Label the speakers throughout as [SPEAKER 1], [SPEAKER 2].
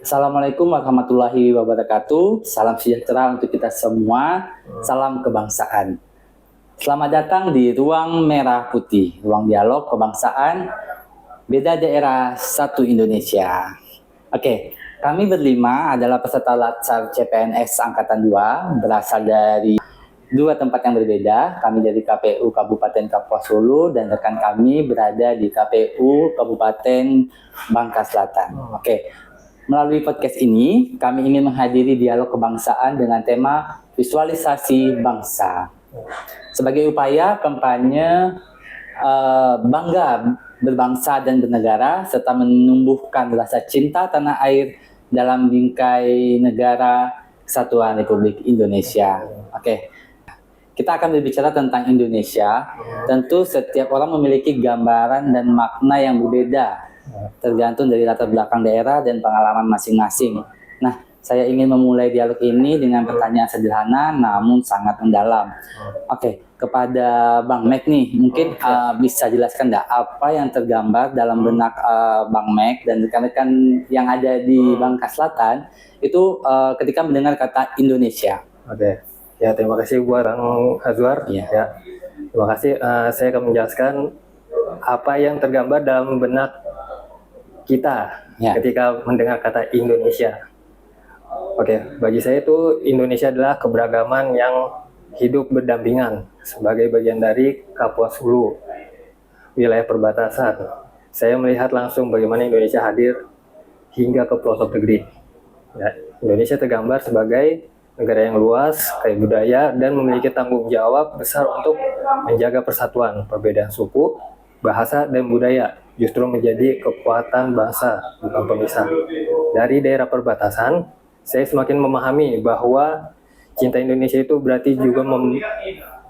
[SPEAKER 1] Assalamualaikum warahmatullahi wabarakatuh. Salam sejahtera untuk kita semua. Salam kebangsaan. Selamat datang di Ruang Merah Putih, ruang dialog kebangsaan, beda daerah, satu Indonesia. Oke, kami berlima adalah peserta Latsar CPNS Angkatan 2, berasal dari dua tempat yang berbeda. Kami dari KPU Kabupaten Kapuas Hulu dan rekan kami berada di KPU Kabupaten Bangka Selatan. Oke, melalui podcast ini kami ingin menghadiri dialog kebangsaan dengan tema visualisasi bangsa. Sebagai upaya kampanye bangga berbangsa dan bernegara serta menumbuhkan rasa cinta tanah air dalam bingkai negara Kesatuan Republik Indonesia. Oke. Kita akan berbicara tentang Indonesia. Tentu setiap orang memiliki gambaran dan makna yang berbeda, tergantung dari latar belakang daerah dan pengalaman masing-masing. Nah, saya ingin memulai dialog ini dengan pertanyaan sederhana namun sangat mendalam. Oke, kepada Bang Mek nih, mungkin bisa jelaskan nggak apa yang tergambar dalam benak Bang Mek dan rekan-rekan yang ada di Bangka Selatan itu ketika mendengar kata Indonesia.
[SPEAKER 2] Oke. Ya, terima kasih buat Bang Azwar. Ya, terima kasih. Saya akan menjelaskan apa yang tergambar dalam benak kita ketika mendengar kata Indonesia. Oke, bagi saya itu Indonesia adalah keberagaman yang hidup berdampingan sebagai bagian dari Kapuas Hulu, wilayah perbatasan. Saya melihat langsung bagaimana Indonesia hadir hingga ke pelosok negeri. Ya, Indonesia tergambar sebagai negara yang luas, kaya budaya, dan memiliki tanggung jawab besar untuk menjaga persatuan. Perbedaan suku, bahasa, dan budaya justru menjadi kekuatan bangsa, bukan pemisah. Dari daerah perbatasan, saya semakin memahami bahwa cinta Indonesia itu berarti juga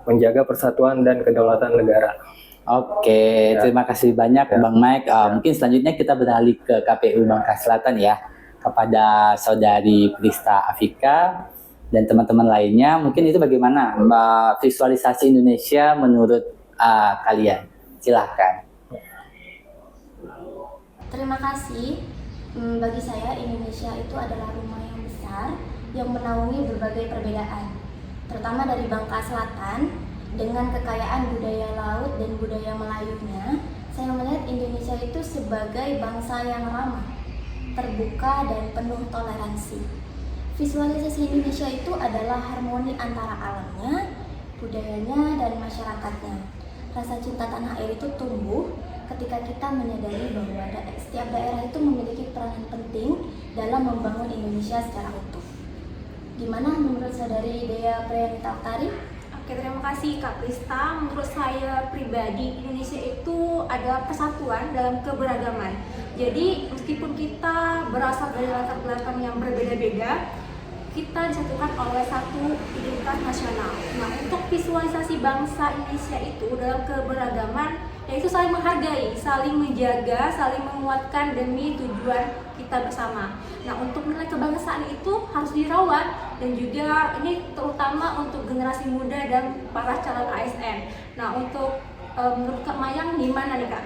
[SPEAKER 2] menjaga persatuan dan kedaulatan negara.
[SPEAKER 1] Oke, terima kasih banyak Bang Mike. Mungkin selanjutnya kita beralih ke KPU Bangka Selatan ya, kepada Saudari Prista Afika dan teman-teman lainnya. Mungkin itu bagaimana visualisasi Indonesia menurut kalian? Silahkan.
[SPEAKER 3] Terima kasih. Bagi saya Indonesia itu adalah rumah yang besar yang menaungi berbagai perbedaan, terutama dari Bangka Selatan dengan kekayaan budaya laut dan budaya Melayunya. Saya melihat Indonesia itu sebagai bangsa yang ramah, terbuka, dan penuh toleransi. Visualisasi Indonesia itu adalah harmoni antara alamnya, budayanya, dan masyarakatnya. Rasa cinta tanah air itu tumbuh ketika kita menyadari bahwa setiap daerah itu memiliki peranan penting dalam membangun Indonesia secara utuh. Gimana menurut Saudari Dea Priyanita Oktari?
[SPEAKER 4] Oke, terima kasih Kak Prista. Menurut saya pribadi, Indonesia itu adalah persatuan dalam keberagaman. Jadi meskipun kita berasal dari latar belakang yang berbeda-beda, kita disatukan oleh satu identitas nasional. Nah, untuk visualisasi bangsa Indonesia itu dalam keberagaman, yaitu saling menghargai, saling menjaga, saling menguatkan demi tujuan kita bersama. Nah, untuk nilai kebangsaan itu harus dirawat, dan juga ini terutama untuk generasi muda dan para calon ASN. Nah, untuk menurut Kak Mayang gimana nih Kak?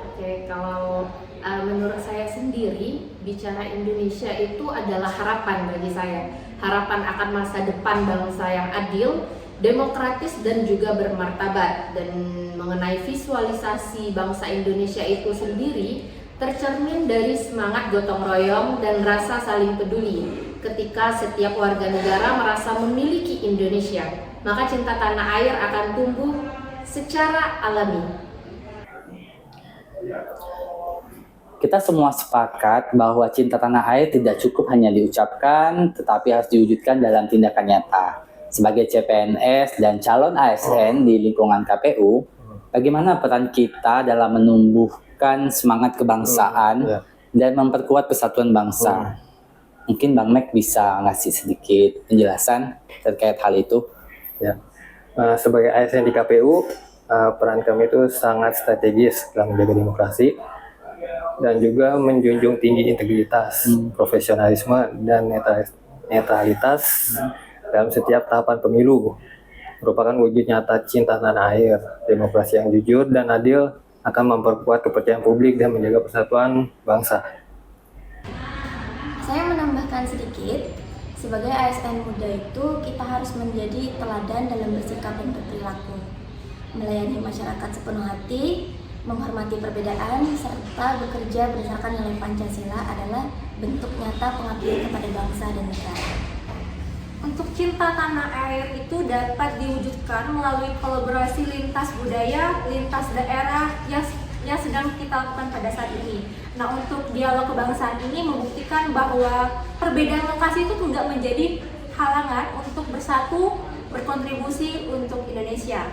[SPEAKER 5] Oke, kalau menurut saya sendiri, bicara Indonesia itu adalah harapan bagi saya. Harapan akan masa depan bangsa yang adil, demokratis, dan juga bermartabat. Dan mengenai visualisasi bangsa Indonesia itu sendiri, tercermin dari semangat gotong royong dan rasa saling peduli. Ketika setiap warga negara merasa memiliki Indonesia, maka cinta tanah air akan tumbuh secara alami.
[SPEAKER 1] Kita semua sepakat bahwa cinta tanah air tidak cukup hanya diucapkan, tetapi harus diwujudkan dalam tindakan nyata. Sebagai CPNS dan calon ASN di lingkungan KPU, bagaimana peran kita dalam menumbuhkan semangat kebangsaan dan memperkuat persatuan bangsa? Mungkin Bang Mek bisa ngasih sedikit penjelasan terkait hal itu.
[SPEAKER 2] Ya, sebagai ASN di KPU, peran kami itu sangat strategis dalam menjaga demokrasi dan juga menjunjung tinggi integritas, profesionalisme, dan netralitas dalam setiap tahapan pemilu. Merupakan wujud nyata cinta tanah air. Demokrasi yang jujur dan adil akan memperkuat kepercayaan publik dan menjaga persatuan bangsa.
[SPEAKER 3] Saya sedikit. Sebagai ASN muda itu kita harus menjadi teladan dalam bersikap dan berperilaku, melayani masyarakat sepenuh hati, menghormati perbedaan, serta bekerja berdasarkan nilai Pancasila adalah bentuk nyata pengabdian kepada bangsa dan negara.
[SPEAKER 4] Untuk cinta tanah air itu dapat diwujudkan melalui kolaborasi lintas budaya, lintas daerah yang sedang kita lakukan pada saat ini. Nah, untuk dialog kebangsaan ini membuktikan bahwa perbedaan lokasi itu tidak menjadi halangan untuk bersatu, berkontribusi untuk Indonesia.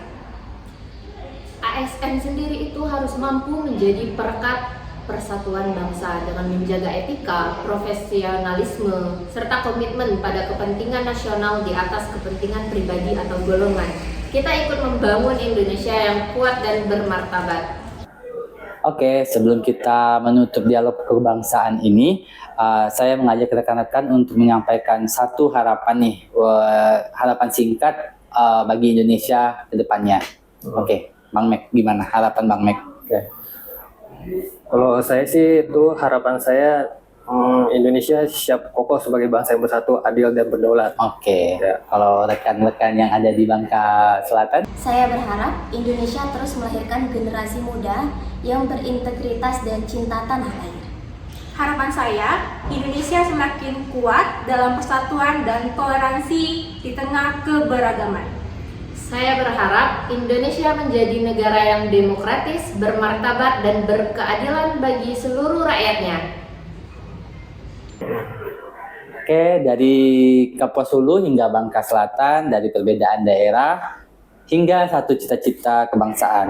[SPEAKER 5] ASN sendiri itu harus mampu menjadi perekat persatuan bangsa dengan menjaga etika, profesionalisme, serta komitmen pada kepentingan nasional di atas kepentingan pribadi atau golongan. Kita ikut membangun Indonesia yang kuat dan bermartabat.
[SPEAKER 1] Oke, sebelum kita menutup dialog kebangsaan ini, saya mengajak rekan-rekan untuk menyampaikan satu harapan nih, harapan singkat bagi Indonesia ke depannya. Oke, Bang Mek, gimana harapan Bang Mek?
[SPEAKER 2] Oke. Kalau saya sih itu harapan saya Indonesia siap kokoh sebagai bangsa yang bersatu, adil dan berdaulat.
[SPEAKER 1] Oke.
[SPEAKER 2] Ya.
[SPEAKER 1] Kalau rekan-rekan yang ada di Bangka Selatan?
[SPEAKER 3] Saya berharap Indonesia terus melahirkan generasi muda yang berintegritas dan cinta tanah air.
[SPEAKER 4] Harapan saya, Indonesia semakin kuat dalam persatuan dan toleransi di tengah keberagaman.
[SPEAKER 5] Saya berharap Indonesia menjadi negara yang demokratis, bermartabat, dan berkeadilan bagi seluruh rakyatnya.
[SPEAKER 1] Oke, dari Kapuas Hulu hingga Bangka Selatan, dari perbedaan daerah hingga satu cita-cita kebangsaan.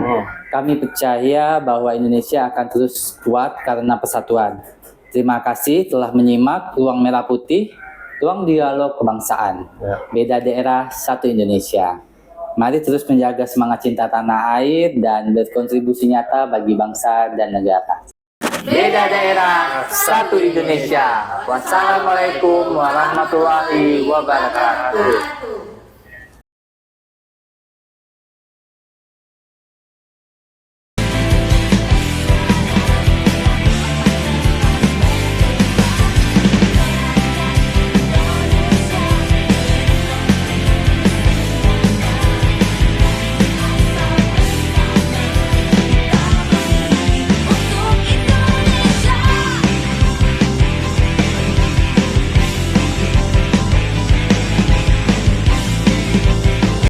[SPEAKER 1] Kami percaya bahwa Indonesia akan terus kuat karena persatuan. Terima kasih telah menyimak Ruang Merah Putih, ruang dialog kebangsaan. Beda daerah, satu Indonesia. Mari terus menjaga semangat cinta tanah air dan berkontribusi nyata bagi bangsa dan negara. Beda daerah, satu Indonesia. Wassalamualaikum warahmatullahi wabarakatuh.